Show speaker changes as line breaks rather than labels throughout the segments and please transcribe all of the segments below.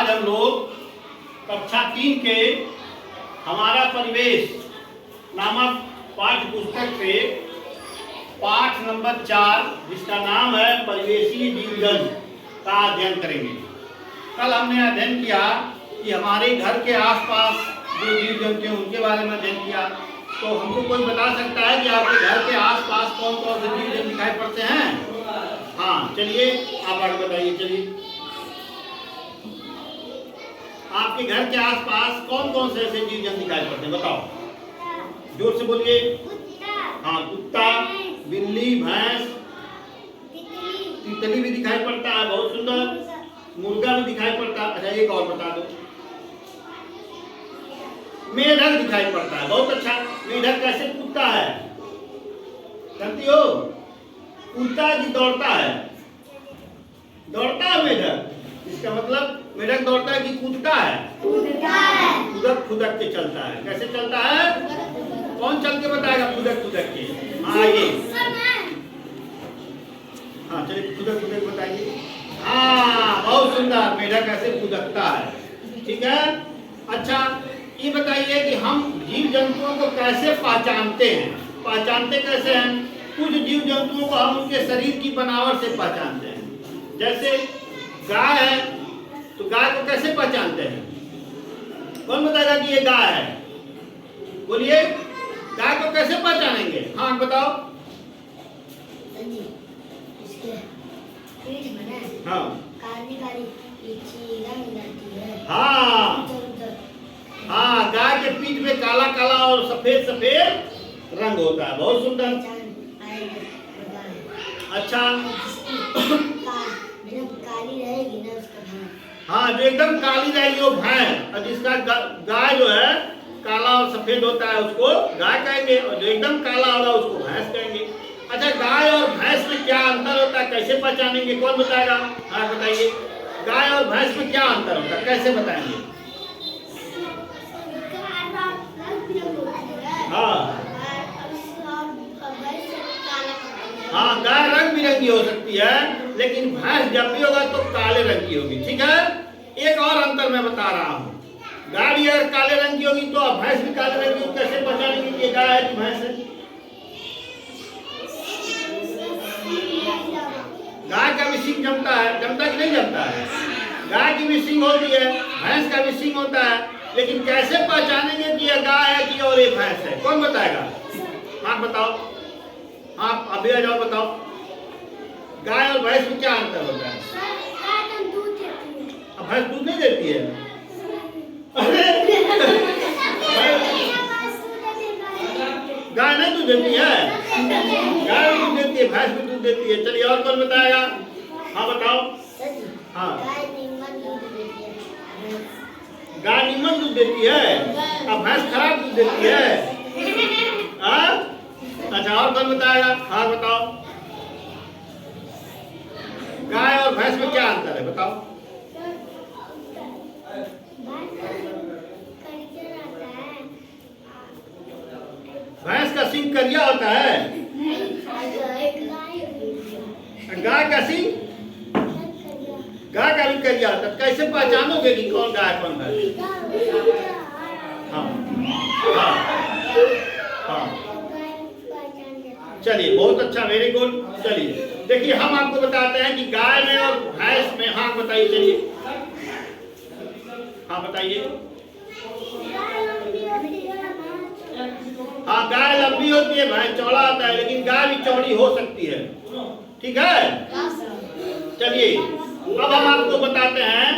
आज हम लोग कक्षा 3 के हमारा परिवेश नामक पाठ्य पुस्तक से पाठ नंबर 4 जिसका नाम है परिवेशीय जीव जंतु का अध्ययन करेंगे। कल हमने अध्ययन किया कि हमारे घर के आसपास जो जीव जंतु हैं उनके बारे में अध्ययन किया। तो हमको कोई बता सकता है कि आपके घर के आसपास कौन कौन से जीव जंतु दिखाई पड़ते हैं? हाँ, चलिए आप आगे बताइए। चलिए, आपके घर के आसपास कौन कौन से ऐसे जीव जंतु दिखाई पड़ते हैं? बताओ, जोर से बोलिए। हाँ, कुत्ता, बिल्ली, भैंस, तितली भी दिखाई पड़ता है, बहुत सुंदर। मुर्गा भी दिखाई पड़ता है। अच्छा, एक और बता दो। मेढक दिखाई पड़ता है, बहुत अच्छा। मेढक कैसे कूदता है जानती हो? कूदता है कि दौड़ता है? दौड़ता है मेढक। इसका मतलब मेढक दौड़ता है कि कूदता है? कूदक खुदक के चलता है। कैसे चलता है? कौन चल के बताएगा? खुदक खुदक के। हाँ, ये हाँ, चलिए खुदक खुदक बताइए। हाँ, बहुत सुंदर। मेढक कैसे खुदकता है, ठीक है। अच्छा, ये बताइए कि हम जीव जंतुओं को कैसे पहचानते हैं? पहचानते कैसे हैं? कुछ जीव जंतुओं को हम उनके शरीर की बनावट से पहचानते हैं। जैसे गाय है, तो गाय को कैसे पहचानते हैं? कौन बताएगा कि ये गाय है? बोलिए, गाय को कैसे पहचानेंगे? हाँ, बताओ। हाँ,
काली काली रंग रहती है।
हाँ हाँ, गाय के पीठ में काला काला और सफेद सफेद रंग होता है, बहुत सुंदर। अच्छा,
काली रहेगी ना उसका।
हाँ, जो एकदम काली रहेगी वो भैंस, और जिसका गाय जो है काला और सफेद होता है उसको गाय कहेंगे, और जो एकदम काला होगा उसको भैंस कहेंगे। अच्छा, गाय और भैंस में क्या अंतर होता है? कैसे पहचानेंगे? कौन बताएगा? हाँ, बताइए। गाय और भैंस में क्या अंतर होता है? कैसे बताएंगे? हाँ हाँ, गाय रंग बिरंगी हो सकती है, लेकिन भैंस जब भी होगा तो काले रंग की होगी, ठीक है। एक और अंतर मैं बता रहा हूँ। गाय भी अगर काले रंग की होगी तो भैंस भी काले रंग की होगी। कैसे पहचानेंगे कि गाय है कि भैंस है? गाय का भी सींग जमता है, जमता कि नहीं जमता है? गाय की भी सींग होती है, भैंस का भी सींग होता है, लेकिन कैसे पहचानेंगे कि यह गाय है कि और ये भैंस है? कौन बताएगा? हाँ, बताओ। आप अभी आ जाओ, बताओ। गाय और भैंस में क्या अंतर होता है? अब भैंस दूध नहीं देती है? अरे गाय नहीं दूध देती है? गाय दूध देती है, भैंस भी दूध देती है। चलिए, और कौन बताएगा? हाँ, बताओ। हाँ, गाय नीमन दूध देती है, अब भैंस खराब दूध देती है। हाँ? अच्छा, और कौन बताएगा? हाँ, बताओ। गाय और भैंस में क्या अंतर है? बताओ। भैंस का सींग करिया होता है, गाय का सींग गाय का भी करिया होता है। कैसे पहचानोगे कि कौन गाय कौन भैंस? हाँ हाँ हाँ, चलिए, बहुत अच्छा, वेरी गुड। चलिए, देखिए, हम आपको बताते हैं कि गाय में और भैंस में। हाँ, बताइए। चलिए, हाँ, बताइए। हाँ, गाय लंबी होती है, भैंस चौड़ा होता है, लेकिन गाय भी चौड़ी हो सकती है, ठीक है। चलिए, अब हम आपको बताते हैं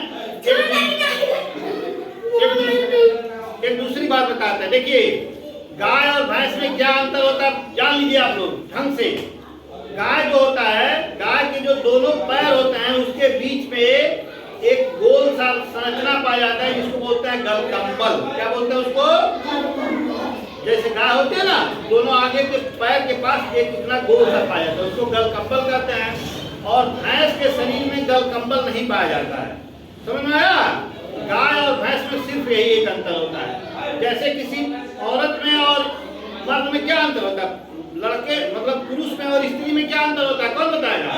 एक दूसरी बात बताते हैं। देखिए, गाय और भैंस में क्या अंतर होता है जान लीजिए आप लोग ढंग से। गाय जो होता है, गाय के जो दोनों पैर होते हैं उसके बीच में एक गोल सा संरचना पाया जाता है जिसको बोलते हैं गलकंबल। क्या बोलते हैं उसको? जैसे गाय होती है ना, दोनों आगे के पैर के पास एक इतना गोल सा पाया जाता है, उसको गलकंबल कहते हैं। और भैंस के शरीर में गलकंबल नहीं पाया जाता है। समझ में आया? गाय और भैंस में सिर्फ यही एक अंतर होता है। जैसे किसी औरत में और मर्द में क्या अंतर होता है? लड़के मतलब पुरुष में और स्त्री में क्या अंतर होता है? कौन बताएगा?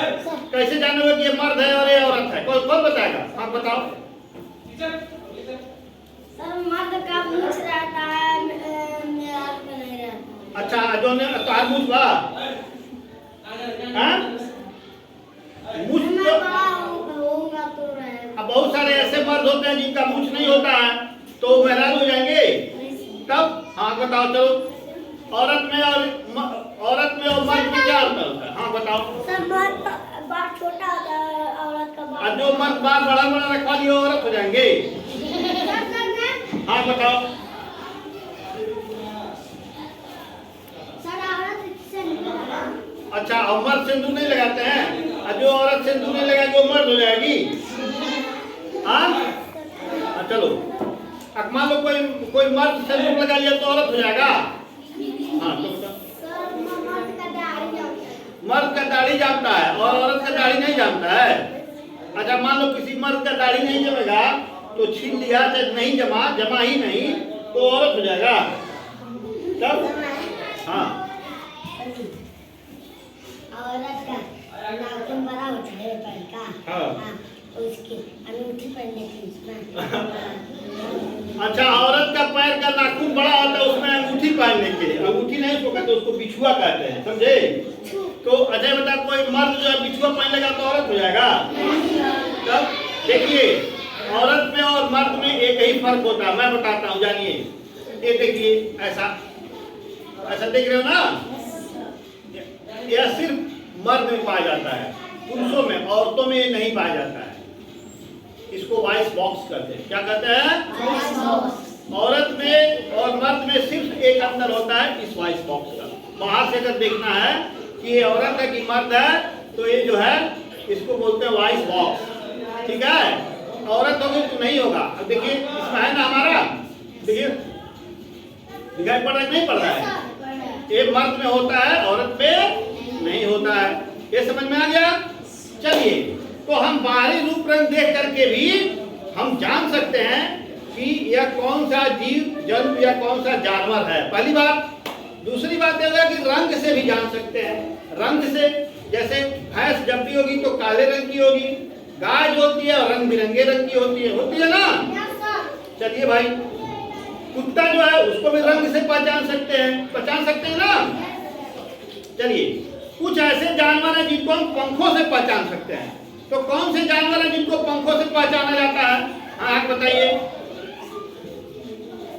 कैसे जानोगे कि ये मर्द है और ये औरत है? कौन बताएगा? आप बताओ।
सर मर्द का मूछ रहता है मेरा का नहीं रहता।
अच्छा जो ने तोहार मूछ बा हाँ मूछ
मैं
तो
बड़ा होऊंगा तो रहेगा।
अब बहुत सारे ऐसे मर्द होते हैं जिनका मूछ नहीं होता है तो मेहरान हो जाएंगे तब। हाँ बताओ चलो औरत में और मर्द में क्या अंतर होता है? हाँ बताओ।
सर मर्द बाल छोटा होता है औरत का बाल।
और जो मर्द बाल बड़ा बड़ा रखवा लिए औरत हो जाएंगे। हाँ बताओ।
सर औरत से नहीं लगा।
अच्छा और मर्द सिंदूर नहीं लगाते हैं और जो औरत सिंदूर नहीं लगाएगी वो मर्द हो जाएगी। हाँ चलो अब मान लो कोई मर्द सिंदूर लगा लिया तो औरत हो जाएगा। हाँ तो बताओ।
सर मर्द का दाढ़ी जानता है।
मर्द का दाढ़ी जानता है और औरत का दाढ़ी नहीं जानता है। अच्छा मान लो किसी मर्द का दाढ़ी नहीं जमेगा तो छीन लिया चाहे नहीं जमा ही नहीं तो औरत हो जाएगा तब। हाँ
औरत का नाखून बड़ा होता है पैर का।
हाँ।
उसकी अंगूठी पहनने की उसमें।
अच्छा औरत का पैर का नाखून बड़ा होता है उसमें अंगूठी पहनने के लिए। अंगूठी नहीं उसको कहते उसको बिछुआ कहते हैं समझे। तो अजय बता कोई मर्द जो है बिछुआ पहन लेगा तो औरत हो जाएगा तब। देखिए औरत में और मर्द में एक ही फर्क होता है मैं बताता हूँ जानिए। ये देखिए ऐसा देख रहे हो ना यह सिर्फ मर्द में पाया जाता है पुरुषों में औरतों में ये नहीं पाया जाता है। इसको वॉइस बॉक्स कहते हैं। क्या कहते हैं? औरत में और मर्द में सिर्फ एक अंतर होता है इस वॉइस बॉक्स का। बाहर से अगर देखना है कि ये औरत है कि मर्द है तो ये जो है इसको बोलते हैं वॉइस बॉक्स। ठीक है औरत होगी तो नहीं होगा। अब देखिए इसमें है ना हमारा देखिए दिखाई पड़ रहा है नहीं पड़ रहा है। ये मर्द में होता है औरत में नहीं होता है। ये समझ में आ गया। चलिए तो हम बाहरी रूप रंग देख करके भी हम जान सकते हैं कि यह कौन सा जीव जंतु या कौन सा जानवर है पहली बात। दूसरी बात यह है कि रंग से भी जान सकते हैं। रंग से जैसे भैंस जब भी होगी तो काले रंग की होगी। गाय जो होती है रंग बिरंगे रंग की होती है ना। चलिए भाई कुत्ता जो है उसको भी रंग से पहचान सकते हैं ना। चलिए कुछ ऐसे जानवर हैं जिनको हम पंखों से पहचान सकते हैं। तो कौन से जानवर हैं जिनको पंखों से पहचाना जाता है? हाँ बताइए।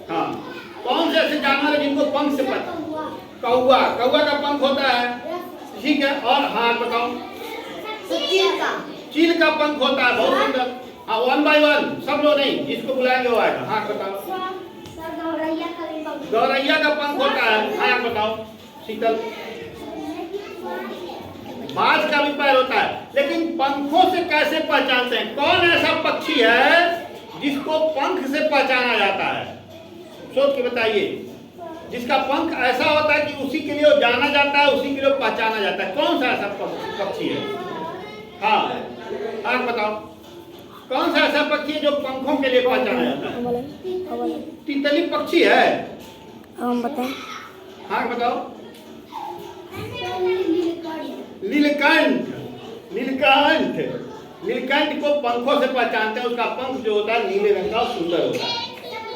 हाँ कौन से ऐसे जानवर हैं जिनको पंख से कौवा का पंख होता है ठीक है। और हाँ बताओ। चील का पंख होता है बहुत सुंदर। हाँ 1 by 1 सब लोग नहीं जिसको बुलाएंगे वो आएगा। हाँ बताओ। गौरैया का पंख होता है। हाँ बताओ। शीतल बाज का भी पैर होता है। लेकिन पंखों से कैसे पहचानते हैं? कौन ऐसा पक्षी है जिसको पंख से पहचाना जाता है? सोच के बताइए। जिसका पंख ऐसा होता है कि उसी के लिए वो जाना जाता है उसी के लिए पहचाना जाता है। कौन सा ऐसा पक्षी है? हाँ आप बताओ कौन सा ऐसा पक्षी है जो पंखों के लिए पहचाना जाता है? तितली पक्षी है।
हम बताएं।
हाँ बताओ। नीलकंठ को पंखों से पहचानते हैं। उसका पंख जो होता है नीले रंग का सुंदर होता है।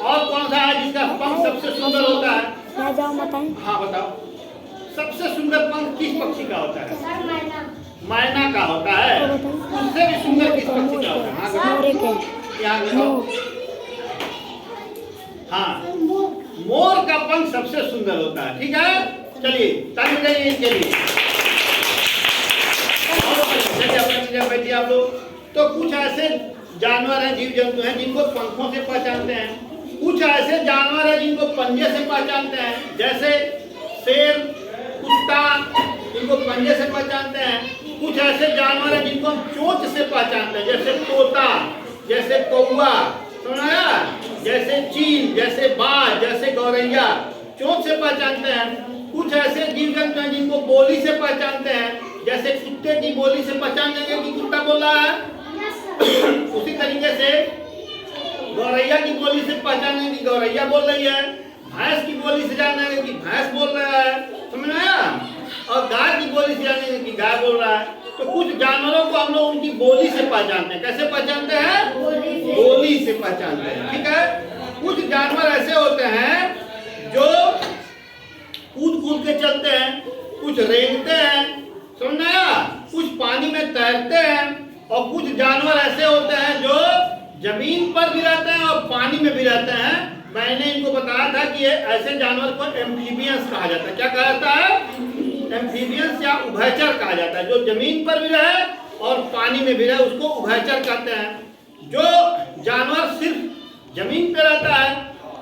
और कौन सा है जिसका पंख सबसे सुंदर होता है?
मैं जाऊँ बताएं।
हाँ बताओ। सबसे सुंदर पंख किस पक्षी का होता है? मैना का होता है। उससे भी सुंदर किस पक्षी का होता है? हाँ बताओ। हाँ मोर का पंख सबसे सुंदर होता है। ठीक है चलिए ताली बजाइए इनके लिए। बैठिए आप लोग। तो कुछ ऐसे जानवर हैं जीव जंतु हैं जिनको पंखों से पहचानते हैं। कुछ ऐसे जानवर हैं जिनको पंजे से पहचानते हैं। जैसे शेर कुत्ता इनको पंजे से पहचानते हैं। कुछ ऐसे जानवर हैं जिनको हम चोंच से पहचानते हैं। जैसे तोता जैसे कौवा सुनाया जैसे चील जैसे बाज जैसे गौरैया चोंच से पहचानते हैं। कुछ ऐसे जीव जंतु हैं जिनको बोली से पहचानते हैं। जैसे कुत्ते की बोली से पहचान लेंगे कि कुत्ता बोल रहा है। उसी तरीके से गौरैया की बोली से पहचान लेंगे कि गौरैया बोल रही है। भैंस की बोली से जान लेंगे कि भैंस बोल रहा है। समझ में आया? और गाय की बोली से जान लेंगे कि गाय बोल रहा है। तो कुछ जानवरों को हम लोग उनकी बोली से पहचानते हैं। कैसे पहचानते हैं? बोली से पहचानते हैं, ठीक है। कुछ जानवर ऐसे होते हैं जो कूद कूद के चलते हैं, कुछ रेंगते हैं, समझ में आया, कुछ पानी में तैरते हैं, और कुछ जानवर ऐसे होते हैं जो जमीन पर भी रहते हैं और पानी में भी रहते हैं। मैंने इनको बताया था कि ये ऐसे जानवर को एम्फीबियंस कहा जाता है। क्या कहा जाता है? एम्फीबियंस या उभयचर कहा जाता है। जो जमीन पर भी रहे और पानी में भी रहे उसको उभयचर कहते हैं। जो जानवर सिर्फ जमीन पे रहता है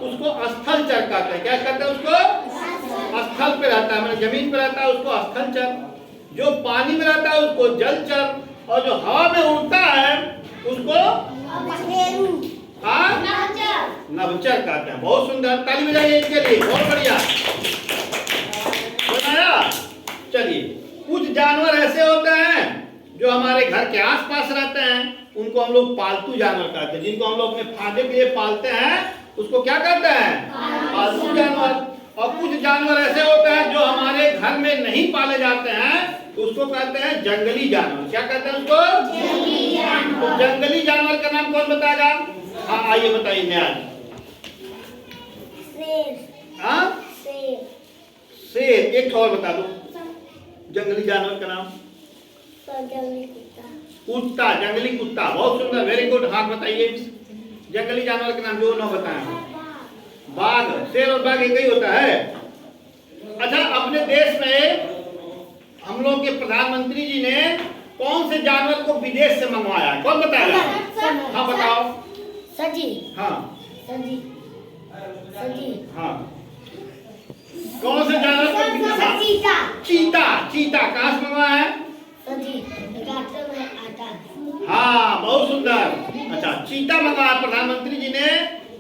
उसको स्थलचर कहते हैं। क्या कहते हैं उसको? स्थल पे रहता है, मतलब जमीन पे रहता है उसको स्थलचर। जो पानी में रहता है उसको जलचर, और जो हवा में उड़ता है उसको नभचर कहते हैं। बहुत सुंदर, ताली बजाइए इनके लिए, बहुत बढ़िया बनाया। चलिए, कुछ जानवर ऐसे होते हैं जो हमारे घर के आसपास रहते हैं, उनको हम लोग पालतू जानवर कहते हैं। जिनको हम लोग अपने फायदे के लिए पालते हैं उसको क्या कहते हैं? पालतू जानवर। और कुछ जानवर ऐसे होते हैं जो हमारे घर में नहीं पाले जाते हैं, उसको कहते हैं जंगली जानवर। क्या कहते हैं उसको? जंगली जानवर। तो जंगली जानवर का नाम कौन बताएगा? हाँ आइए बताइए न्याय। शेर। एक और बता दो जंगली जानवर का नाम। कुत्ता, जंगली कुत्ता। बहुत सुंदर, वेरी गुड। हाँ बताइए जंगली जानवर के नाम जो ना बताएं। बाघ। शेर और बाघ एक ही होता है। अच्छा, अपने देश में हम लोग के प्रधानमंत्री जी ने कौन से जानवर को विदेश से मंगवाया? कौन बताएगा? हाँ बताओ।
सजी।
हाँ
सजी। सजी।
हाँ, कौन से जानवर को?
चीता।
चीता। चीता कहाँ से मंगवाया है?
सजी। गाटर में आता।
हाँ बहुत सुंदर। अच्छा, चीता मंगवाया, प्रधानमंत्री जी ने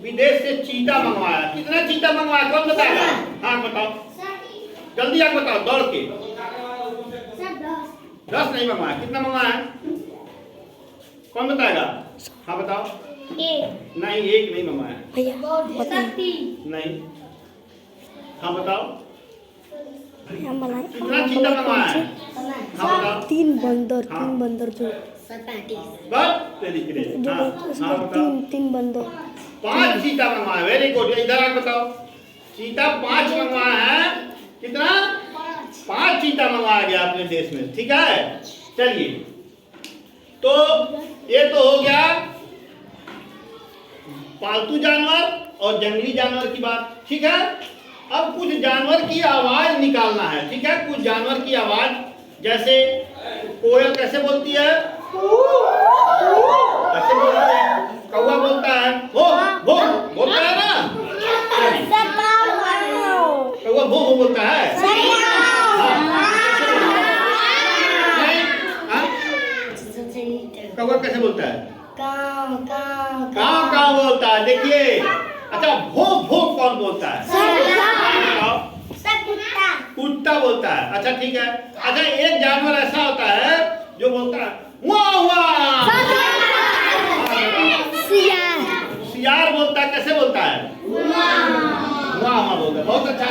विदेश से चीता मंगवाया। कितना चीता मंगवाया कौन बताएगा? हाँ बताओ जल्दी, आप बताओ दौड़ के। 10 नहीं मंगवाया, कितना मंगवाया? कौन बताएगा? हाँ बताओ। नहीं, एक नहीं मंगवाया।
भैया बताइए।
नहीं, हाँ बताओ
भैया मलाई
कितना चीता मंगवाया है? हाँ बताओ।
3 बंदर।
हाँ।
3 बंदर जो
बस तेरी के लिए।
जो
हाँ हाँ बताओ।
3 बंदर।
5 चीता मंगवाया। Very good. इधर आप बताओ। चीता 5 मंगवाया है। कितना? 5 चीता मंगवाया गया अपने देश में, ठीक है। चलिए, तो ये तो हो गया पालतू जानवर और जंगली जानवर की बात, ठीक है। अब कुछ जानवर की आवाज निकालना है, ठीक है। कुछ जानवर की आवाज, जैसे कोयल कैसे बोलती है? कैसे बोलती है? कौवा बोलता है भो भो, बोलता है ना? कौवा भो भो बोलता है। कौवा कैसे बोलता है?
काव काव
काव काव बोलता है। देखिए, अच्छा भो भो कौन बोलता है?
कुत्ता।
कुत्ता बोलता है। अच्छा ठीक है। अच्छा, एक जानवर ऐसा होता है जो बोलता है वाह वाह। सियार बोलता है। कैसे बोलता है? वाह वाह बोलता है। बहुत अच्छा।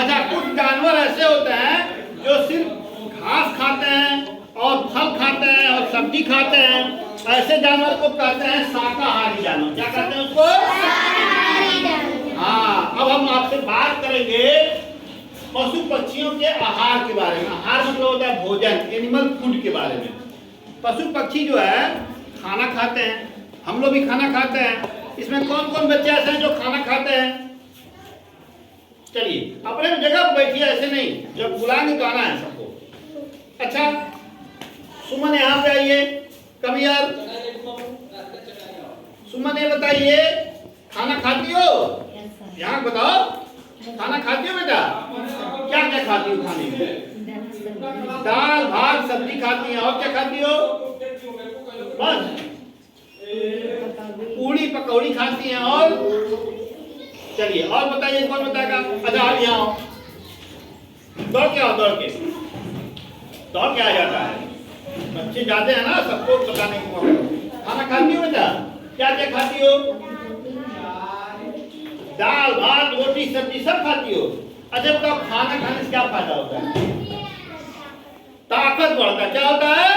अच्छा, कुछ जानवर ऐसे होते हैं जो सिर्फ घास खाते हैं और फल खाते हैं और सब्जी खाते हैं। ऐसे जानवर को कहते हैं शाकाहारी जानवर। क्या कहते हैं उसको? हाँ, अब हम आपसे बात करेंगे पशु पक्षियों के आहार के बारे में। आहार मतलब होता है भोजन, एनिमल फूड के बारे में। पशु पक्षी जो है खाना खाते हैं, हम लोग भी खाना खाते हैं। इसमें कौन कौन बच्चे ऐसे हैं जो खाना खाते हैं? चलिए अपने जगह पर बैठिए, ऐसे नहीं, जब बुलाएंगे तो आना है सबको। अच्छा, सुमन यहाँ पे आइए। कम यार, सुमन ये बताइए, खाना खाती हो? यहाँ बताओ, खाना खाती हो बेटा? क्या क्या खाती हो खाने में? दाल भात सब्जी खाती है, और क्या खाती हो? बस पूड़ी पकौड़ी खाती हैं। और चलिए और बताइए, कौन बताएगा? अच्छा आप यहाँ आओ, दौड़ के आओ, दौड़ के आ जाता है। बच्चे जाते हैं ना, सबको बताने की मौका। खाना खाती हो बेटा? क्या क्या खाती हो? दाल भात रोटी सब्जी सब खाती हो? अच्छा बताओ, खाना खाने से क्या फायदा होता है? ताकत बढ़ता है। क्या होता है?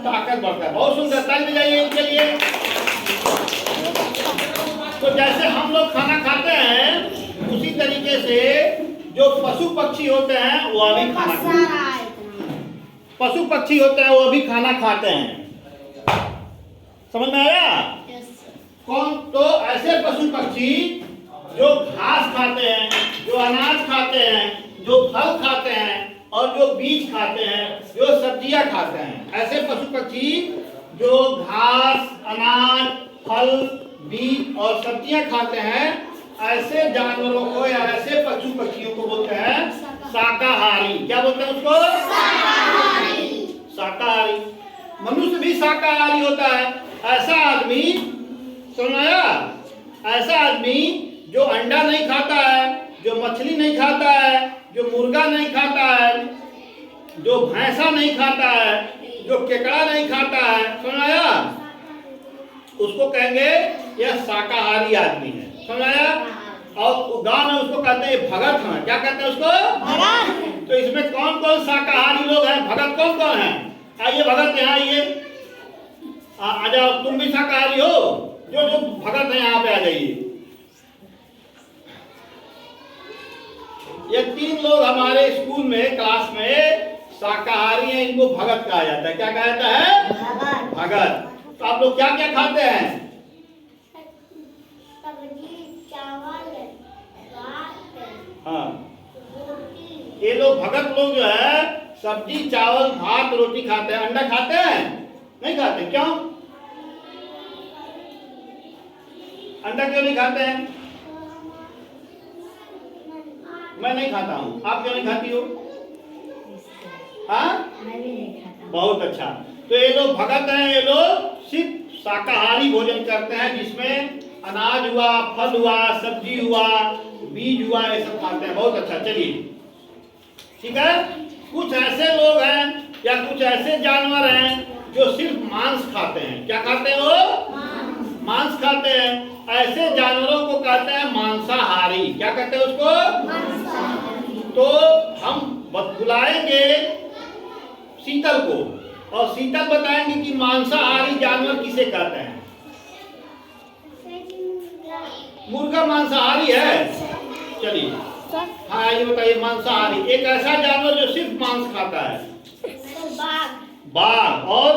ताकत बढ़ता है। बहुत सुंदर, ताली बजाइए इनके लिए। जैसे हम लोग खाना खाते हैं उसी तरीके से जो पशु पक्षी होते हैं वो अभी खाना खाते हैं। पशु पक्षी होते हैं वो अभी खाना खाते हैं। समझ में आया? कौन? तो ऐसे पशु पक्षी जो घास खाते हैं, जो अनाज खाते हैं, जो फल खाते हैं और जो बीज खाते हैं, जो सब्जियां खाते हैं, ऐसे पशु पक्षी जो घास, अनाज, फल, बीज और सब्जियां खाते हैं, ऐसे जानवरों को या ऐसे पशु पक्षियों को बोलते हैं शाकाहारी। क्या बोलते हैं उसको? शाकाहारी। मनुष्य भी शाकाहारी होता है। ऐसा आदमी, सुनाया, ऐसा आदमी जो अंडा नहीं खाता है, जो मछली नहीं खाता है, जो मुर्गा नहीं खाता है, जो भैंसा नहीं खाता है, जो केकड़ा नहीं खाता है, सुनाया, उसको कहेंगे यह शाकाहारी आदमी है। सुनाया? और गांव में उसको कहते हैं भगत हैं। क्या कहते हैं उसको? भगत। तो इसमें कौन कौन शाकाहारी लोग हैं? भगत कौन कौन है? आइए भगत यहाँ आइए, आ जाओ। तुम भी शाकाहारी हो? जो जो भगत है यहाँ पे आ जाइए। ये 3 लोग हमारे स्कूल में, क्लास में शाकाहारी हैं। इनको भगत कहा जाता है। क्या कहा जाता है? भगत। भगत। तो आप लोग क्या क्या खाते हैं?
सब्जी, चावल,
हाँ, ये लोग भगत लोग जो है सब्जी, चावल, भात, रोटी खाते हैं। अंडा खाते हैं? नहीं खाते। क्यों? अंडा क्यों नहीं खाते हैं? मैं नहीं खाता हूँ। आप क्यों नहीं खाती हो? हाँ,
मैं भी नहीं खाता।
बहुत अच्छा। तो ये लोग भगत हैं। ये लोग सिर्फ शाकाहारी भोजन करते हैं, जिसमें अनाज हुआ, फल हुआ, सब्जी हुआ, बीज हुआ, ये सब खाते हैं। बहुत अच्छा। चलिए, ठीक है। कुछ ऐसे लोग हैं या कुछ ऐसे जानवर हैं जो सिर्फ मांस खाते हैं। क्या खाते हैं वो? मांस खाते हैं। ऐसे जानवरों को कहते हैं मांसाहारी। क्या कहते हैं उसको? मांसाहारी। तो हम बुलाएंगे शीतल को और शीतल बताएंगे कि मांसाहारी जानवर किसे कहते हैं। मुर्गा मांसाहारी है? चलिए, हाँ, ये बताइए। मांसाहारी एक ऐसा जानवर जो सिर्फ मांस खाता है।
बाघ।
बाघ और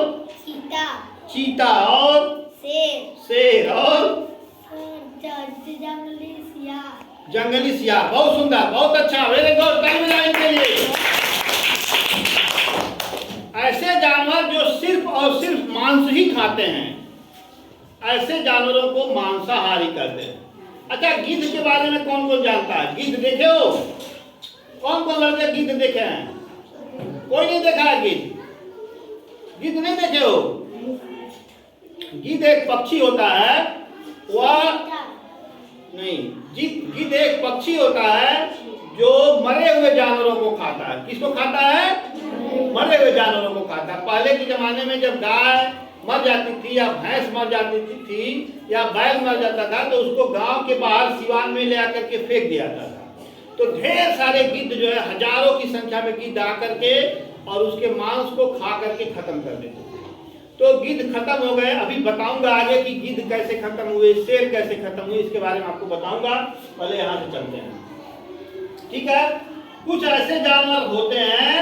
चीता।
चीता और
शेर।
शेर और
जंगली सियार।
जंगली सियार। बहुत सुंदर, बहुत अच्छा, वेरी गुड। ताली बजाएं इनके लिए। ऐसे जानवर जो सिर्फ और सिर्फ मांस ही खाते हैं, ऐसे जानवरों को मांसाहारी कहते हैं। अच्छा, गिद्ध के बारे में कौन कौन जानता है? गिद्ध देखे हो? कौन कौन लड़के गिद्ध देखे हैं? कोई नहीं देखा है गिद्ध? गिद्ध नहीं देखे हो? गिद्ध एक पक्षी होता है। वह नहीं, गिद्ध एक पक्षी होता है जो मरे हुए जानवरों को खाता है। किसको खाता है? मरे हुए जानवरों को खाता है। पहले के जमाने में जब गाय मर जाती थी या भैंस मर जाती थी या बैल मर जाता था, तो उसको गांव के बाहर सिवान में ले आकर के फेंक दिया जाता था। तो ढेर सारे गिद्ध जो है, हजारों की संख्या में गिद्ध आकर के और उसके मांस को खा करके खत्म कर देते थे। तो गिद्ध खत्म हो गए। अभी बताऊंगा आगे कि गिद्ध कैसे खत्म हुए, शेर कैसे खत्म हुए, इसके बारे में आपको बताऊंगा। पहले यहाँ से चलते हैं, ठीक है। कुछ ऐसे जानवर होते हैं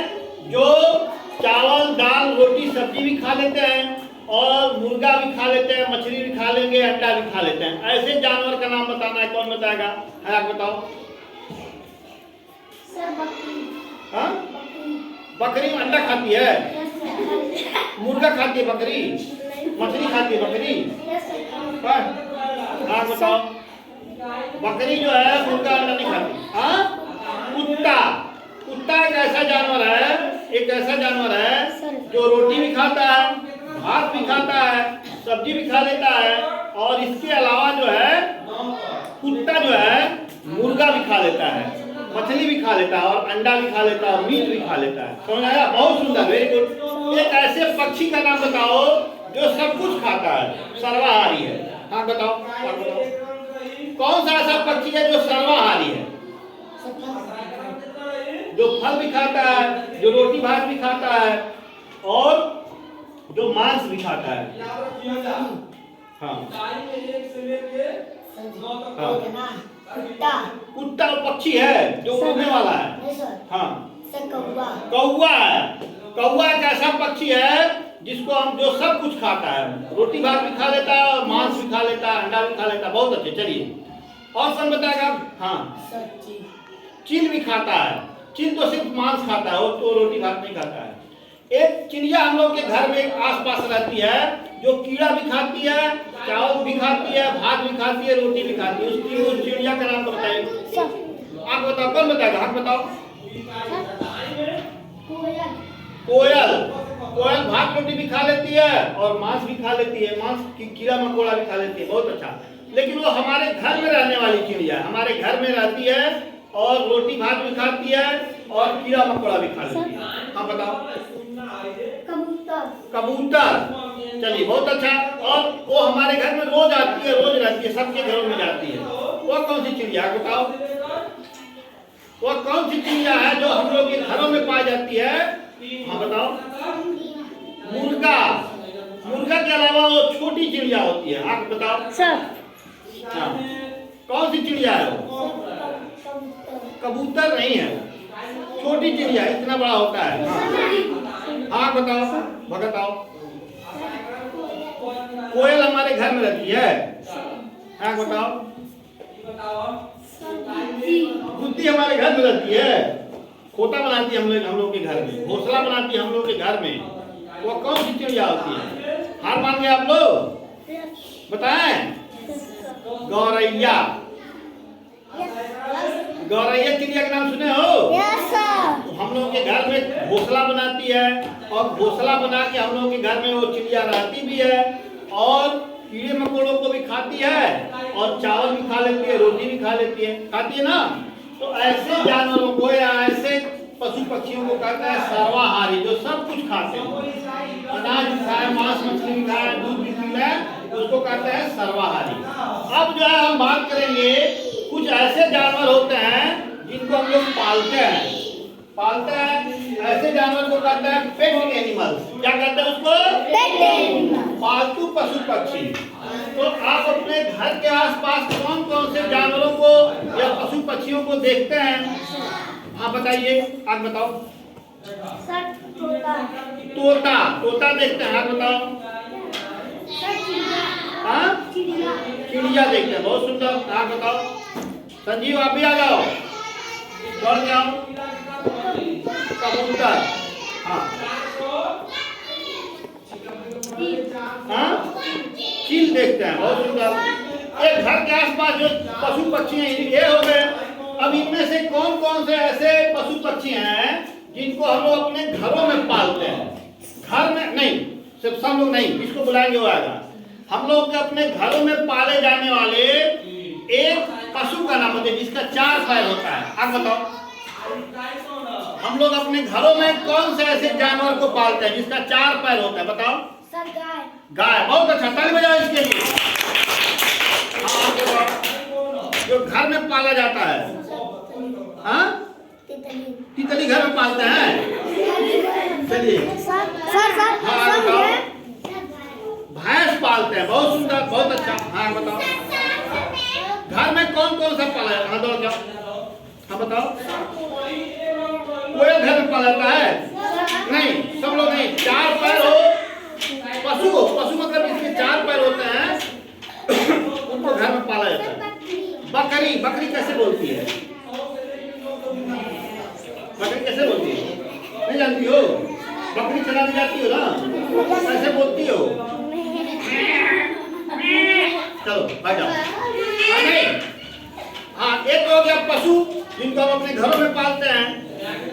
जो चावल, दाल, रोटी, सब्जी भी खा लेते हैं और मुर्गा भी खा लेते हैं, मछली भी खा लेंगे, अंडा भी खा लेते हैं। ऐसे जानवर का नाम बताना है। कौन बताएगा? है, आप बताओ। हाँ, बकरी अंडा खाती है, मुर्गा खाती है, बकरी मछली खाती है, बकरी। हाँ, बताओ। बकरी जो है मुर्गा अंडा नहीं खाती। हाँ, कुत्ता। कुत्ता एक ऐसा जानवर है, एक ऐसा जानवर है जो रोटी भी खाता है, भात भी खाता है, सब्जी भी खा लेता है और इसके अलावा जो है कुत्ता जो है मुर्गा भी खा लेता है, मछली भी खा लेता है और अंडा भी खा लेता है, मीट भी खा लेता है। समझ आया? बहुत सुंदर, वेरी गुड। एक ऐसे पक्षी का नाम बताओ जो सब कुछ खाता है, सर्वाहारी है। हाँ, बताओ, कौन सा ऐसा पक्षी है जो सर्वाहारी है? जो फल भी खाता है, जो रोटी भात भी खाता है और जो मांस भी खाता है। हाँ, हाँ।
कुत्ता
कुत्ता पक्षी है जो उड़ने वाला है।
नहीं सर
हाँ
सर कौवा
कौवा है। कौवा एक ऐसा पक्षी है जिसको हम जो सब कुछ खाता है, रोटी भात भी खा लेता है और मांस भी खा लेता है, अंडा भी खा लेता है। बहुत अच्छे। चलिए और कौन बताएगा? हाँ
सर जी
चील भी खाता है। चील तो सिर्फ मांस खाता है, वो तो रोटी भात नहीं खाता है। एक चिड़िया हम लोग के घर में आसपास रहती है जो कीड़ा भी खाती है, चावल भी खाती है, भात भी खाती है, रोटी भी खाती है। उस चिड़िया का नाम तो बताइए। आप बताओ, कौन बताएगा? आप बताओ। कोयल। कोयल भात रोटी भी खा लेती है और मांस भी खा लेती है, मांस की कीड़ा मकोड़ा भी खा लेती है। बहुत अच्छा। लेकिन वो हमारे घर में रहने वाली चिड़िया, हमारे घर में रहती है और रोटी भात भी खाती है और कीड़ा मकोड़ा भी खा लेती है। हाँ बताओ।
कबूतर
कबूतर। चलिए बहुत अच्छा। और वो हमारे घर में रोज आती है, रोज रहती है, सबके घरों में जाती है। वो कौन सी चिड़िया है बताओ? वो कौन सी चिड़िया है जो हम लोग के घरों में पाई जाती है? हाँ बताओ। मुर्गा। मुर्गा के अलावा वो छोटी चिड़िया होती है। आप बताओ
सर
हाँ। कौन सी चिड़िया है वो? कबूतर नहीं है, वो छोटी चिड़िया, इतना बड़ा होता है। हाँ बताओ, बताओ। कोयल हमारे घर में रहती है। हाँ बताओ। गुद्दी हमारे घर में रहती है, खोता बनाती है हम लोग के घर में, घोंसला बनाती है हम लोग के घर में। वो कौन सी चिड़िया होती है? हार मान गए आप लोग? बताएं। गौरैया। गौरैया चिड़िया का नाम सुने हो?
यस सर
हम लोग के घर में घोंसला बनाती है और घोंसला बना के हम लोग के घर में वो चिड़िया रहती भी है और कीड़े मकोड़ों को भी खाती है और चावल भी खा लेती है, रोटी भी खा लेती है। खाती है ना? तो ऐसे जानवरों को या ऐसे पशु पक्षियों को कहता है सर्वाहारी, जो सब कुछ खाते हैं, अनाज भी खाए, मांस मछली भी खाए, दूध भी पी ले, उसको कहते हैं सर्वाहारी। अब जो है हम बात करेंगे, कुछ ऐसे जानवर होते हैं जिनको हम लोग पालते हैं। पालते हैं ऐसे जानवर को कहते हैं पेट एनिमल्स। क्या कहते हैं उसको? पालतू पशु पक्षी। तो आप अपने घर के आसपास कौन कौन से जानवरों को या पशु पक्षियों को देखते हैं? हाँ बताइए, आप बताओ।
सर तोता
तोता। तोता देखते हैं। आप बताओ।
सर चिड़िया
हाँ
चिड़िया
चिड़िया देखते हैं। बहुत सुंदर। आप बताओ। संजीव आप भी आ जाओ, दौड़ के आओ। कबूतर। हाँ हाँ चील देखते हैं। बहुत सुंदर। एक घर के आसपास जो पशु पक्षी हैं ये हो गए। अब इनमें से कौन कौन से ऐसे पशु पक्षी हैं जिनको हम लोग अपने घरों में पालते हैं? घर में नहीं, सिर्फ सब लोग नहीं, इसको बुलाएंगे वो आएगा। हम लोग के अपने घरों में पाले जाने वाले एक पशु का नाम बताइए जिसका 4 पैर होता है। आप बताओ। हम लोग अपने घरों में कौन से ऐसे जानवर को पालते हैं जिसका 4 पैर होता है? बताओ।
सर गाय
गाय। बहुत अच्छा, ताली बजाओ इसके लिए। हाँ बताओ। जो घर में पाला जाता है। हाँ तितली घर में पालते हैं। चलिए
सर
हाँ बताओ। भैंस पालते हैं। बहुत सुंदर, बहुत अच्छा। हाँ बताओ। घर में कौन कौन सा पाला जाता है? हाँ दौड़ जाओ। हाँ बताओ। कोयल घर में पाला जाता है? नहीं, सब लोग नहीं। 4 पैर हो पशु हो, पशु मतलब इसके 4 पैर होते हैं, उनको घर में पाला जाता है। बकरी। बकरी कैसे बोलती है? बकरी कैसे बोलती है? नहीं जानती हो? बकरी चलाने जाती हो ना, कैसे बोलती हो? चलो आ जाओ। हाँ नहीं, हाँ एक हो गया पशु जिनको हम अपने घरों में पालते हैं।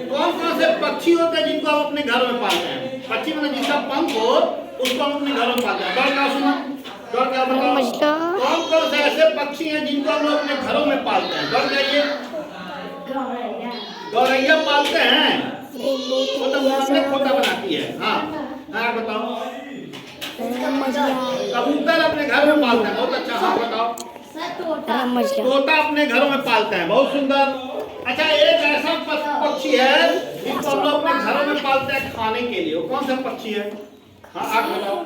कौन कौन से पक्षी होते हैं जिनको हम अपने घरों में पालते हैं? पक्षी मतलब जिसका पंख हो उसको हम अपने घरों में पालते हैं। दौड़ क्या सुना? दौड़ क्या बताओ। कौन कौन से ऐसे पक्षी हैं जिनको हम लोग अपने घरों में पालते हैं? दौड़ जाइए। गौरैया पालते हैं, वो तो अपने खोता बनाती है। हाँ हाँ बताओ। कबूतर अपने घर में पालते हैं। बहुत अच्छा। हाँ बताओ। तोता अपने घरों में पालते हैं। बहुत सुंदर। अच्छा एक ऐसा पक्षी है जिसको हम लोग अपने घरों में पालते हैं खाने के लिए। वो कौन सा पक्षी है? हाँ आप बताओ।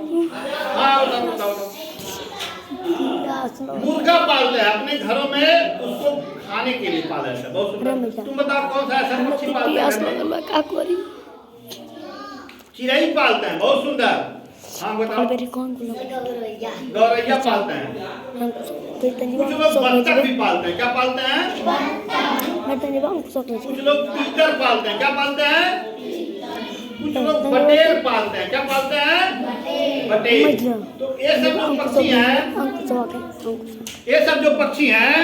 हाँ बताओ बताओ। मुर्गा पालते हैं अपने घरों में, उसको खाने के लिए पाला जाता है। बहुत सुंदर। तुम बताओ कौन सा ऐसा पक्षी पालते हैं? चिड़ै पालते हैं। बहुत सुंदर। हाँ बताओ। गौरैया पालते हैं। कुछ लोग बत्तख भी पालते हैं। क्या पालते हैं? कुछ लोग तीतर पालते हैं। क्या पालते हैं? कुछ लोग बटेर पालते हैं। क्या पालते हैं? बटेर। तो ये सब जो पक्षी हैं, ये सब जो पक्षी हैं,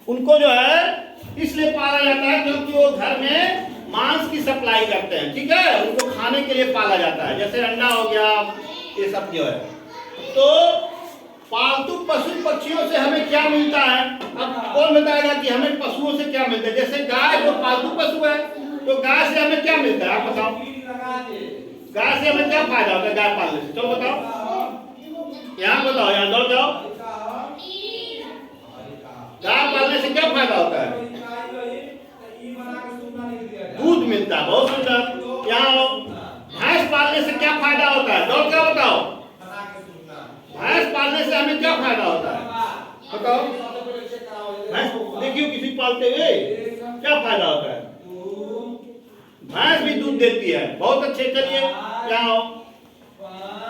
उनको जो है इसलिए पाला जाता है क्योंकि वो घर में मांस की सप्लाई करते हैं। ठीक है, उनको खाने के लिए पाला जाता है। जैसे अंडा हो गया, ये सब जो है। तो पालतू पशु पक्षियों से हमें क्या मिलता है? अब कौन बताएगा कि हमें पशुओं से क्या मिलता है? जैसे गाय जो पालतू पशु है, तो गाय से हमें क्या मिलता है? आप बताओ। गाय से हमें क्या फायदा होता है गाय पालने से? चलो बताओ, यहाँ बताओ, यहाँ दौड़ जाओ। गाय पालने से क्या फायदा होता है? दूध मिलता है। बहुत सुंदर। यहाँ आओ। भैंस पालने से क्या फायदा होता है? दौड़ क्या बताओ। भैंस पालने से हमें क्या फायदा होता है? बताओ। भैंस देखियो किसी पालते हुए क्या फायदा होता है? भैंस भी दूध देती है। बहुत अच्छे। चलिए यहाँ आओ।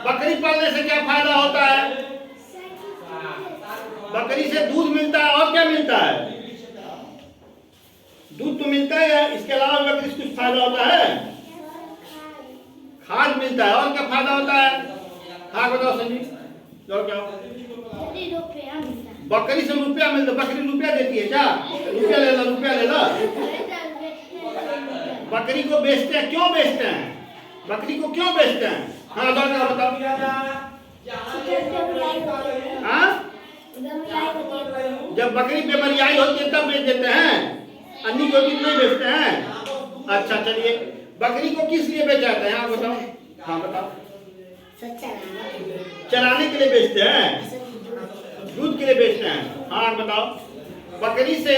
बकरी पालने से क्या फायदा होता है? बकरी से दूध मिलता है। और क्या मिलता है? दूध तो मिलता है, इसके अलावा बकरी से कुछ फायदा होता है? खाद मिलता है। और क्या फायदा होता है? हाँ बताओ संजीव। क्या? बकरी से रुपया मिलता है। बकरी रुपया देती है। क्या रुपया ले ला, रुपया ले ला। बकरी को बेचते हैं। क्यों बेचते हैं? बकरी को क्यों बेचते हैं? हाँ क्या बताओ। हाँ, जब बकरी बेमरियाई होती है तब बेच देते हैं। अन्नी को भी नहीं बेचते हैं। अच्छा चलिए, बकरी को किस लिए बेचा जाता है? हाँ बताओ। हाँ बताओ। चराने के लिए बेचते हैं, दूध के लिए बेचते हैं। हाँ बताओ। बकरी से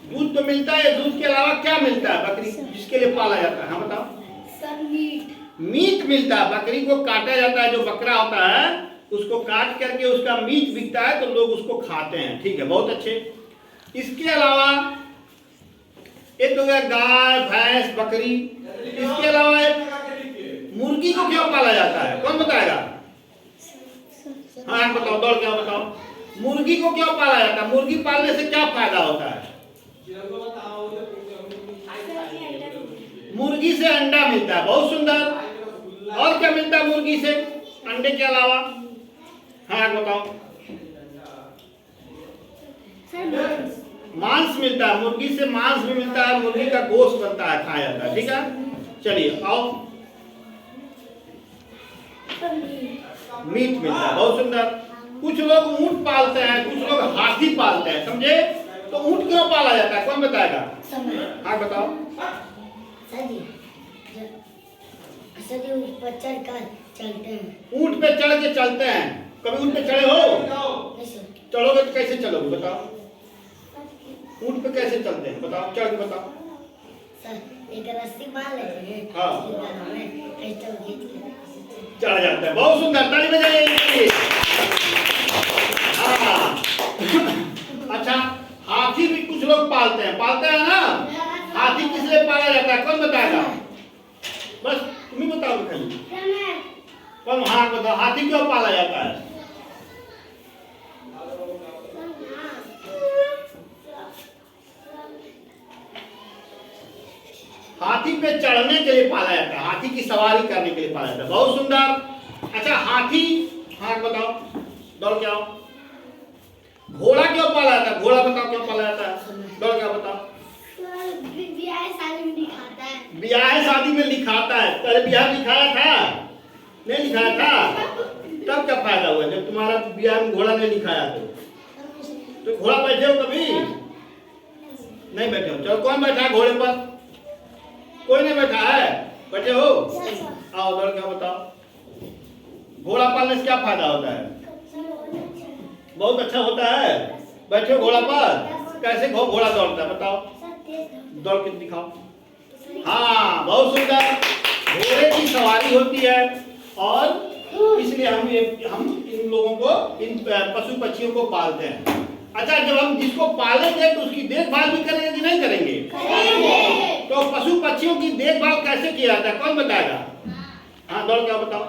दूध तो मिलता है, दूध के अलावा क्या मिलता है बकरी जिसके लिए पाला जाता है? हाँ बताओ। मीट मिलता है। बकरी को काटा जाता है, जो बकरा होता है उसको काट करके उसका मीट बिकता है, तो लोग उसको खाते हैं। ठीक है, बहुत अच्छे। इसके अलावा एक तो गया गाय, भैंस, बकरी। इसके अलावा मुर्गी को क्यों पाला जाता है? कौन बताएगा? हाँ बताओ, दौड़ क्या बताओ। मुर्गी को क्यों पाला जाता है? मुर्गी पालने से क्या फायदा होता है? मुर्गी से अंडा मिलता है। बहुत सुंदर। और क्या मिलता है मुर्गी से अंडे के अलावा? हाँ बताओ। मांस मिलता है। मुर्गी से मांस भी मिलता है। मुर्गी का गोश्त बनता है, खाया जाता है। ठीक है, चलिए आओ। मीट मिलता है। बहुत सुंदर। कुछ लोग ऊंट पालते हैं, कुछ लोग हाथी पालते हैं। समझे? तो ऊंट क्यों पाला जाता है? कौन बताएगा? हाँ बताओ।
ऊंट पर चढ़कर चलते हैं।
ऊंट पे चढ़ के चलते हैं। कभी ऊंट पे चढ़े हो? चलोगे तो कैसे चलोगे बताओ? ऊंट पे कैसे चलते हैं बताओ? चढ़ के बताओ।
एक रस्सी बांध लेते हैं।
हाँ, चढ़ जाता है। बहुत सुंदर, ताली बजाइए। हाँ अच्छा, हाथी भी कुछ लोग पालते हैं ना? हाथी किस लिए पाला जाता है? कौन बताएगा? बस तुम ही बताओ खाली। कौन? हाँ बताओ। हाथी क्यों पाला जाता है? हाथी पे चढ़ने के लिए पाला जाता है। हाथी की सवारी करने के लिए पाला जाता है। बहुत सुंदर। अच्छा हाथी, हाँ बताओ, दौड़ के आओ। घोड़ा क्यों पाला जाता है? घोड़ा बताओ क्यों पाला जाता है? दौड़ के आओ बताओ।
ब्याह शादी में लिखाता है।
ब्याह शादी में लिखाता है। तेरे ब्याह लिखाया था? नहीं लिखाया था? तब क्या फायदा हुआ जब तुम्हारा ब्याह में घोड़ा नहीं लिखाया? तो घोड़ा बैठे हो कभी? नहीं बैठे हो। चलो कौन बैठा है घोड़े पर? कोई नहीं बैठा है। बैठे हो? आओ दौड़ क्या बताओ। घोड़ा पालने से क्या फायदा होता है? बहुत अच्छा होता है। बैठे हो घोड़ा पर? कैसे घोड़ा दौड़ता है बताओ? दौड़ के दिखाओ। हाँ बहुत सुंदर। घोड़े की सवारी होती है। और इसलिए हम इन लोगों को, इन पशु पक्षियों को पालते हैं। अच्छा, जब हम जिसको पालेंगे तो उसकी देखभाल भी करेंगे कि नहीं करेंगे? तो पशु पक्षियों की देखभाल कैसे किया जाता है, कौन बताएगा? हाँ, दौड़ क्या बताओ।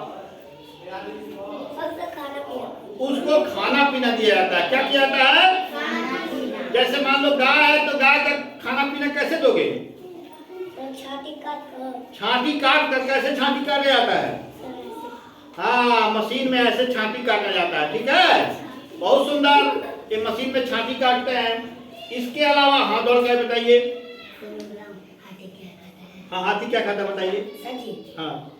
उसको खाना पीना दिया जाता है। क्या किया जाता है? जैसे मान लो गाय है, तो गाय का खाना पीना कैसे दोगे? छाती काट कर। कैसे छाती काटा जाता है? हाँ, मशीन में ऐसे छाती काटा जाता है। ठीक है, बहुत सुंदर। ये मशीन में छाती काटते हैं। इसके अलावा हाँ, दौड़ क्या बताइए। हाँ, हाथी क्या खाता है बताइए। हाँ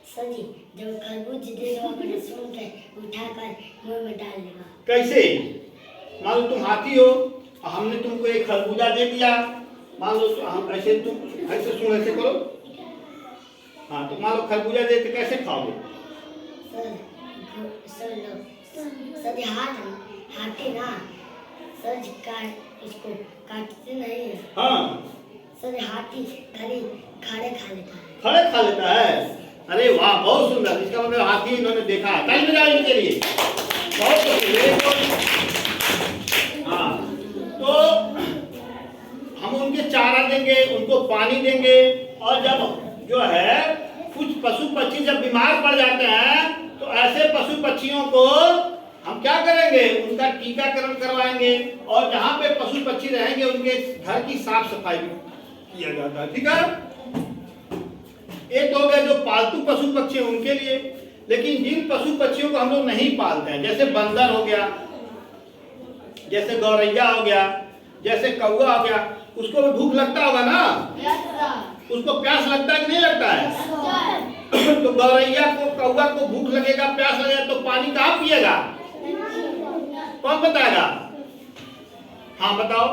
सर जी, जब खरबूज दे दो अपने सूंघ के उठाकर मुंह में डाल देगा।
कैसे? मान लो तुम हाथी हो और हमने तुमको एक खरबूजा दे दिया। मान लो हम ऐसे, तुम ऐसे सूंघ ऐसे करो। हाँ, तो मान लो खरबूजा दे तो कैसे खाओगे?
सर हाथी ना सर काट, इसको काटते नहीं है।
हाँ,
सर हाथी खड़े खा लेता है।
खड़े खा लेता है। अरे वाह, बहुत सुंदर। इसका मतलब हाथी इन्होंने देखा है। ताली बजाओ इनके लिए। बहुत हाँ, तो हम उनके चारा देंगे, उनको पानी देंगे। और जब जो है कुछ पशु पक्षी जब बीमार पड़ जाते हैं, तो ऐसे पशु पक्षियों को हम क्या करेंगे? उनका टीकाकरण करवाएंगे। और जहाँ पे पशु पक्षी रहेंगे उनके घर की साफ सफाई भी किया जाता है। ठीक है, एक तो हो गया जो पालतू पशु पक्षी हैं उनके लिए। लेकिन जिन पशु पक्षियों को हम लोग नहीं पालते हैं, जैसे बंदर हो गया, जैसे गौरैया हो गया, जैसे कौवा हो गया, उसको भी भूख लगता होगा ना? उसको प्यास लगता है कि नहीं लगता है? तो गौरैया को, कौवा को भूख लगेगा, प्यास लगेगा, तो पानी कहाँ पिएगा? कौन बताएगा? हाँ बताओ।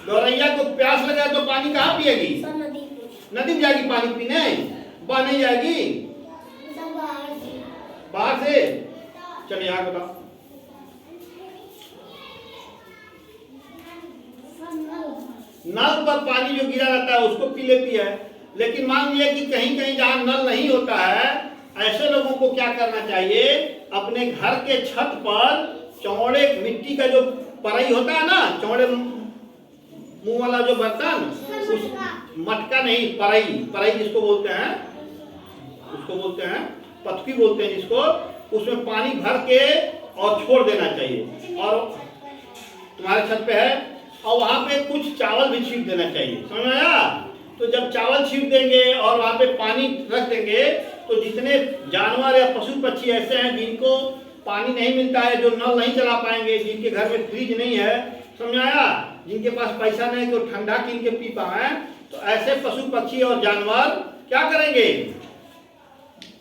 गौरैया को प्यास लगा तो पानी कहाँ पिएगी? नदी में जाएगी पानी पीने? बाहर नहीं जाएगी? बाहर से। चलिए यहाँ बताओ। नल पर पानी जो गिरा रहता है उसको पी लेती है। लेकिन मान लिया कि कहीं कहीं जहाँ नल नहीं होता है, ऐसे लोगों को क्या करना चाहिए? अपने घर के छत पर चौड़े मिट्टी का जो पराई होता है ना, चौड़े मुंह वाला जो बर्तन, उस मटका नहीं, पराई जिसको बोलते हैं, उसको बोलते हैं पथकी बोलते हैं जिसको, उसमें पानी भर के और छोड़ देना चाहिए। और तुम्हारे छत पे है, और वहां पे कुछ चावल भी छींट देना चाहिए। समझ में आया? तो जब चावल छींट देंगे और वहां पे पानी रख देंगे, तो जितने जानवर या पशु पक्षी ऐसे हैं जिनको पानी नहीं मिलता है, जो नल नहीं चला पाएंगे, जिनके घर में फ्रिज नहीं है, समझ आया, जिनके पास पैसा नहीं कि वो ठंडा कीन के पी पाए, तो ऐसे पशु पक्षी और जानवर क्या करेंगे?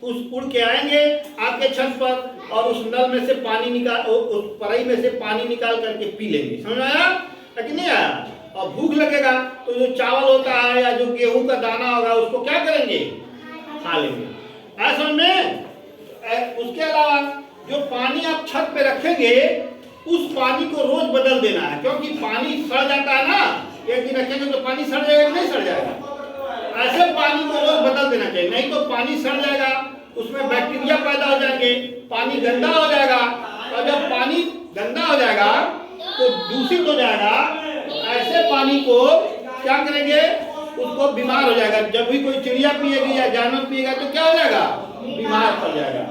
उड़ के आएंगे आपके छत पर और उस नल में से पानी निकाल, उस पराई में से पानी निकाल करके पी लेंगे। समझ आया कि नहीं आया? और भूख लगेगा तो जो चावल होता है या जो गेहूं का दाना होगा उसको क्या करेंगे? खा लेंगे। समझ में? उसके अलावा जो पानी आप छत पे रखेंगे उस पानी को रोज बदल देना है, क्योंकि पानी सड़ जाता है ना, एक दिन रखेंगे तो पानी सड़ जाएगा नहीं सड़ जाएगा? ऐसे पानी को रोज बदल देना चाहिए, नहीं तो पानी सड़ जाएगा, उसमें बैक्टीरिया पैदा हो जाएंगे, पानी गंदा हो जाएगा। और जब पानी गंदा हो जाएगा तो दूषित हो जाएगा। ऐसे पानी को क्या करेंगे? उसको बीमार हो जाएगा। जब भी कोई चिड़िया पिएगी या जानवर पिएगा तो क्या हो जाएगा? बीमार पड़ जाएगा।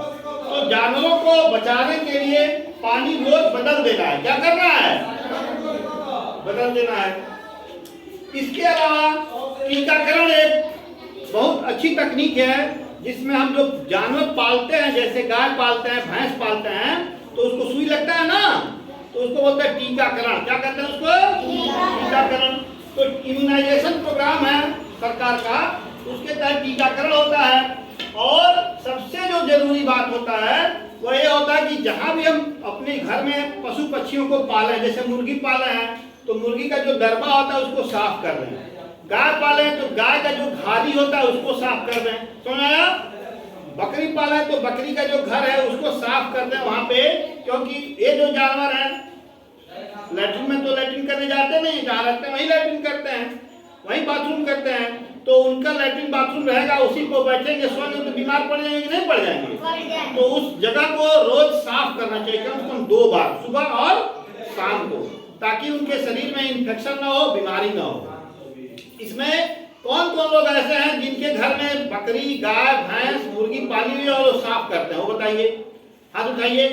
तो जानवरों को बचाने के लिए पानी रोज बदल देना है। क्या करना है? बदल देना है। इसके अलावा टीकाकरण एक बहुत अच्छी तकनीक है, जिसमें हम जो जानवर पालते हैं, जैसे गाय पालते हैं, भैंस पालते हैं, तो उसको सुई लगता है ना, तो उसको बोलते हैं टीकाकरण। क्या कहते हैं उसको? टीकाकरण। तो इम्यूनाइजेशन प्रोग्राम है सरकार का, उसके तहत टीकाकरण होता है। और सबसे जो जरूरी बात होता है वो ये होता है कि जहां भी हम अपने घर में पशु पक्षियों को पाले, जैसे मुर्गी पाले हैं तो मुर्गी का जो दरबा होता है उसको साफ कर दें। गाय पाले तो गाय का जो घारी होता है उसको साफ कर दें। समझ आया? बकरी पाले तो बकरी का जो घर है उसको साफ कर दें वहां पे, क्योंकि ये जो जानवर है लैट्रिन में तो लैट्रिन करने जाते नहीं, जहाँ रहते हैं वहीं लैट्रिन करते हैं, वहीं बाथरूम करते हैं। तो उनका लैट्रिन बाथरूम रहेगा, उसी को बैठेंगे सोएंगे तो बीमार पड़ जाएंगे कि नहीं पड़ जाएंगे। तो उस जगह को रोज साफ करना चाहिए, कम से कम 2 बार, सुबह और शाम को, ताकि उनके शरीर में इन्फेक्शन ना हो, बीमारी ना हो। इसमें कौन कौन लोग ऐसे हैं जिनके घर में बकरी, गाय, भैंस, मुर्गी पाली हुई है और वो साफ करते हैं? वो बताइए, हाथ उठाइए।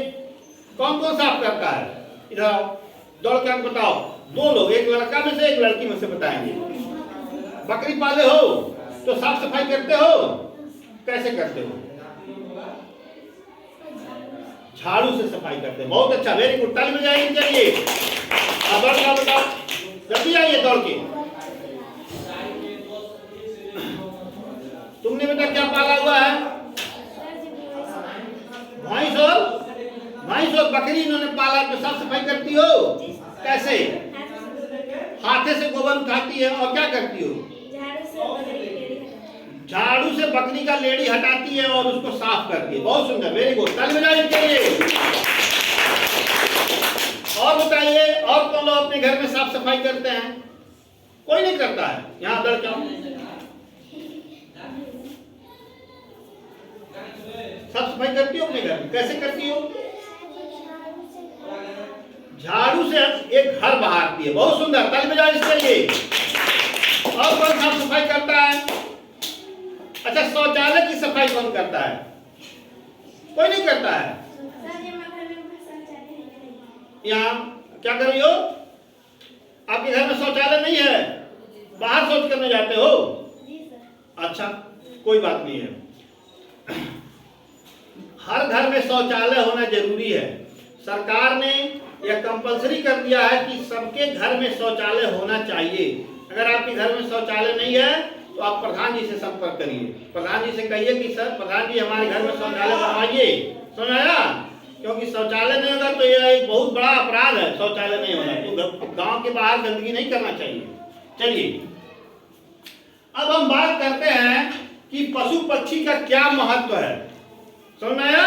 कौन कौन साफ करता है? इधर आओ, दौड़ के आप बताओ। 2 लोग, एक लड़का में से एक लड़की में से बताएंगे। बकरी पाले हो तो साफ सफाई करते हो? कैसे करते हो? झाड़ू से सफाई करते हैं। बहुत अच्छा, वेरी गुड, ताली बजाइए। चलिए दौड़ के बताओ, जल्दी आइए दौड़ के। तुमने बेटा क्या पाला हुआ है? भैंस और बकरी इन्होंने पाला, तो साफ सफाई करती हो? कैसे? हाथे से गोबर उठाती है और क्या करती हो? झाड़ू से बकरी का लेड़ी हटाती है और उसको साफ करती है। बहुत सुंदर, वेरी गुड, ताली बजाइए के लिए। और बताइए, और कौन लोग अपने घर में साफ सफाई करते हैं? कोई नहीं करता है। यहाँ दर जाओ, साफ सफाई करती हो अपने घर में? कैसे करती हो? झाड़ू से एक घर बहारती है। बहुत सुंदर, ताली बजाओ इसके लिए। और कौन साफ सफाई करता है? अच्छा, शौचालय की सफाई कौन करता है? कोई नहीं करता है। यहाँ क्या कर रही हो? आपके घर में शौचालय नहीं है, बाहर शौच करने जाते हो? अच्छा, कोई बात नहीं है। हर घर में शौचालय होना जरूरी है। सरकार ने यह कंपलसरी कर दिया है कि सबके घर में शौचालय होना चाहिए। अगर आपके घर में शौचालय नहीं है तो आप प्रधान जी से संपर्क करिए। प्रधान जी से कहिए कि सर प्रधान जी हमारे घर में शौचालय बनवाइए। समझ आया? क्योंकि शौचालय नहीं होगा तो यह एक बहुत बड़ा अपराध है। शौचालय नहीं होना तो गांव के बाहर गंदगी नहीं करना चाहिए। चलिए अब हम बात करते हैं कि पशु पक्षी का क्या महत्व है। समझ में आया?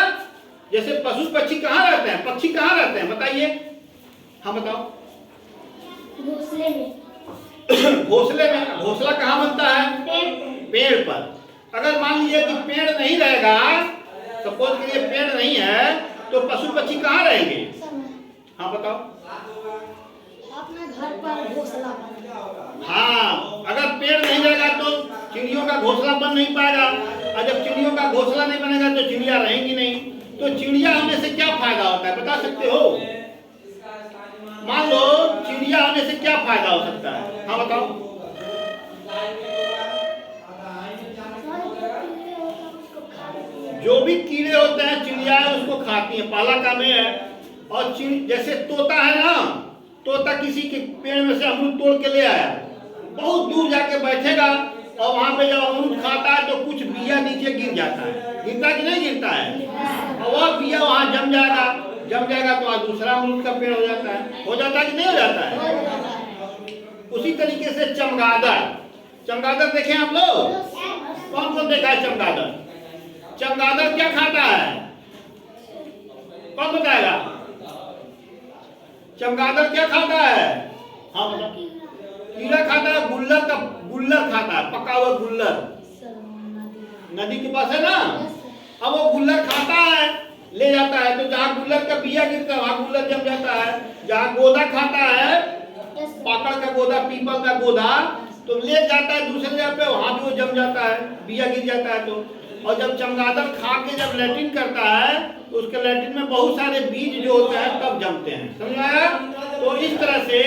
जैसे पशु पक्षी कहाँ रहते हैं, पक्षी कहाँ रहते हैं बताइए। हाँ बताओ।
घोंसले में।
घोंसले में। घोंसला कहाँ बनता है? पेड़ पर। अगर मान लीजिए कि पेड़ नहीं रहेगा, सपोज करिए पेड़ नहीं है, तो पशु पक्षी कहाँ रहेंगे? हाँ बताओ।
अपने घर पर घोंसला बना।
हाँ, अगर पेड़ नहीं रहेगा तो चिड़ियों का घोंसला बन नहीं पाएगा, और जब चिड़ियों का घोंसला नहीं बनेगा तो चिड़िया रहेंगी नहीं। तो चिड़िया होने से क्या फायदा होता है बता सकते हो? मान लो चिड़िया होने से क्या फायदा हो सकता है? हाँ बताओ। जो भी कीड़े होते हैं चिड़ियाएं उसको खाती हैं, पाला का में है। और जैसे तोता है ना, तोता किसी के पेड़ में से अमरूद तोड़ के ले आया, बहुत दूर जाके बैठेगा और वहां पे जब अमरूद खाता है तो कुछ बिया नीचे गिर जाता है। गिरता कि नहीं गिरता है? और वह बिया वहां जम जाएगा तो आज दूसरा अमरूद का पेड़ हो जाता है। हो जाता है कि नहीं हो जाता है? उसी तरीके से चमगादड़ देखें आप लोग? कौन कौन देखा है चमगादड़? चमगादड़ क्या खाता है? कौन बताएगा? चमगादड़ क्या खाता है? हाँ बताओ। कीड़ा खाता है, गुल्लर खाता है, पका हुआ गुल्लर। नदी के पास है ना, अब वो गुल्लर खाता है, ले जाता है, तो जहाँ गुल्लर का बिया गिरता है वहाँ गुल्लर जम जाता है। जहाँ गोदा खाता है, पाकड़ का गोदा, पीपल का गोदा, तो ले जाता है दूसरे जगह पे, वहाँ भी वो जम जाता है, बिया गिर जाता है। तो और जब चमगादड़ खा के जब लैट्रिन करता है तो उसके लैट्रिन में बहुत सारे बीज जो होते हैं तब जमते हैं। समझ आया? तो इस तरह से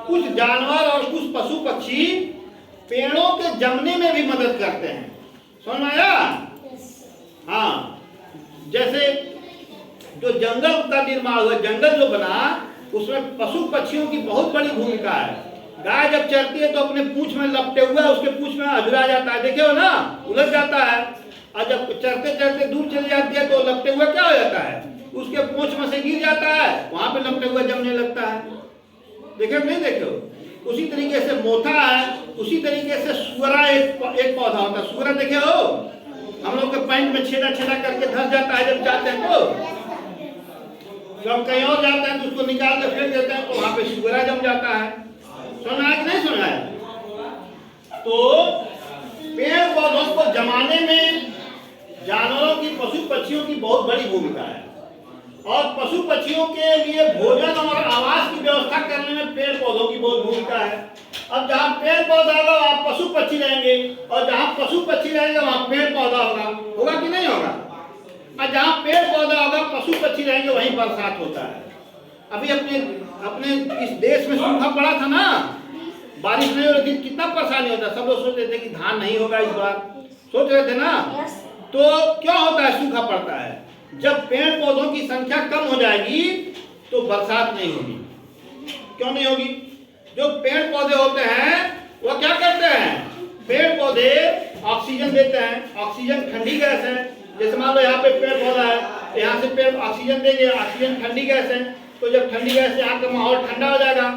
कुछ जानवर और कुछ पशु पक्षी पेड़ों के जमने में भी मदद करते हैं। समझ आया? हाँ, जैसे जो जंगल का निर्माण हुआ, जंगल जो बना, उसमें पशु पक्षियों की बहुत बड़ी भूमिका है। गाय जब चरती है तो अपने पूंछ में लपटे हुआ उसके पूंछ में अधूरा जाता है, देखे हो ना, उलझ जाता है। और जब चरते चरते दूर चली जाती है तो लपटे हुआ क्या हो जाता है? उसके पूंछ में से गिर जाता है, वहां पे लपटे हुआ जमने लगता है। देखे नहीं देखे हो? उसी तरीके से मोथा है, उसी तरीके से सुअरा एक पौधा होता है। सुअरा देखे हो? हम लोग के पैंट में छेदा करके धस जाता है जब जाते हैं तो। जब कहीं और जाते हैं तो उसको निकाल के फेंक देते हैं तो वहां पे सुअरा जम जाता है। सुना है कि नहीं सुना है? तो पेड़ पौधों को जमाने में जानवरों की, पशु पक्षियों की बहुत बड़ी भूमिका है और पशु पक्षियों के लिए भोजन और आवास की व्यवस्था करने में पेड़ पौधों की बहुत भूमिका है। अब जहाँ पेड़ पौधा होगा वहाँ पशु पक्षी रहेंगे और जहाँ पशु पक्षी रहेंगे वहाँ पेड़ पौधा होगा, होगा कि नहीं होगा? और जहाँ पेड़ पौधा होगा, पशु पक्षी रहेंगे, वहीं बरसात होता है। अभी अपने इस देश में सूखा पड़ा था ना, बारिश नहीं हो रही थी, कितना परेशानी होता है। सब लोग सोच रहे थे कि धान नहीं होगा इस बार, सोच रहे थे ना। तो क्या होता है, सूखा पड़ता है। जब पेड़ पौधों की संख्या कम हो जाएगी तो बरसात नहीं होगी। क्यों नहीं होगी? जो पेड़ पौधे होते हैं वो क्या करते हैं? पेड़ पौधे ऑक्सीजन देते हैं। ऑक्सीजन ठंडी गैस है। जैसे मान लो यहाँ पे पेड़ पौधा है, यहाँ से पेड़ ऑक्सीजन देंगे, ऑक्सीजन ठंडी गैस है। तो जब ठंडी गैस से यहाँ का माहौल ठंडा हो जाएगा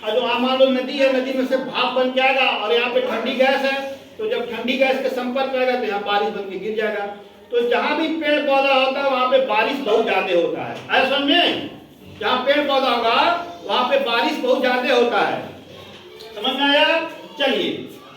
और जो मान लो नदी है, नदी में से भाप बन के आएगा और यहाँ पे ठंडी गैस है, तो जब ठंडी गैस के संपर्क आएगा तो यहाँ बारिश बन के गिर जाएगा। तो जहाँ भी पेड़ पौधा होता है वहाँ पे बारिश बहुत ज्यादा होता है। ऐसा समझ में? जहाँ पेड़ पौधा होगा वहाँ पे बारिश बहुत ज्यादा होता है। समझ में आया? चलिए,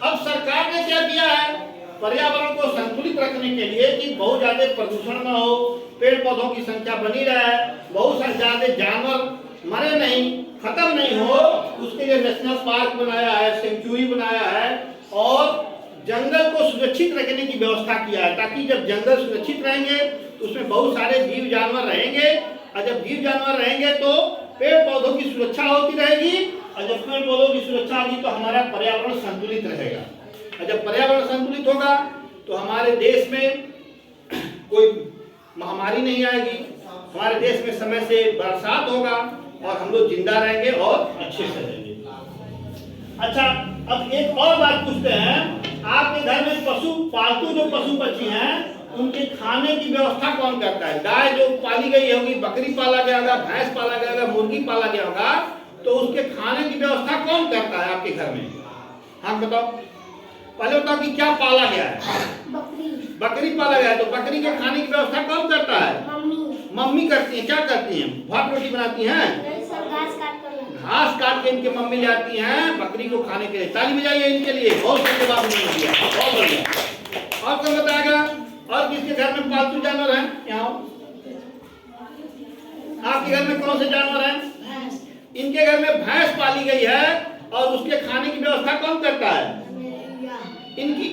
अब सरकार ने क्या किया है, पर्यावरण को संतुलित रखने के लिए कि बहुत ज्यादा प्रदूषण न हो, पेड़ पौधों की संख्या बनी रहे, बहुत सारे ज्यादा जानवर मरे नहीं, खत्म नहीं हो, उसके लिए नेशनल पार्क बनाया है, सेंचुरी बनाया है और जंगल को सुरक्षित रखने की व्यवस्था किया है, ताकि जब जंगल सुरक्षित रहेंगे तो उसमें बहुत सारे जीव जानवर रहेंगे और जब जीव जानवर रहेंगे तो पेड़ पौधों की सुरक्षा होती रहेगी और जब पेड़ पौधों की सुरक्षा होगी तो हमारा पर्यावरण संतुलित रहेगा। और जब पर्यावरण संतुलित होगा तो हमारे देश में कोई महामारी नहीं आएगी, हमारे देश में समय से बरसात होगा और हम लोग जिंदा रहेंगे और अच्छे से रहेंगे। अच्छा, अब एक और बात पूछते हैं, आपके घर में पालतू जो पशु पक्षी हैं उनके खाने की व्यवस्था कौन करता है? गाय जो पाली गई होगी, बकरी पाला गया होगा, भैंस पाला गया होगा, मुर्गी पाला गया होगा, तो उसके खाने की व्यवस्था कौन करता है आपके घर में? हाँ बताओ, पहले बताओ कि क्या पाला गया है? बकरी पाला गया है। तो बकरी के खाने की व्यवस्था कौन करता है? मम्मी करती है। क्या करती हैं? भात रोटी बनाती हैं, घास काट के इनके मम्मी ले आती हैं बकरी को खाने के लिए। ताली बजाइए इनके लिए, बहुत धन्यवाद दिया, बहुत बढ़िया। और कौन बताएगा? और किसके घर में पालतू जानवर हैं? यहाँ आपके घर में कौन से जानवर हैं? इनके घर में भैंस पाली गई है और उसके खाने की व्यवस्था कौन करता है? इनकी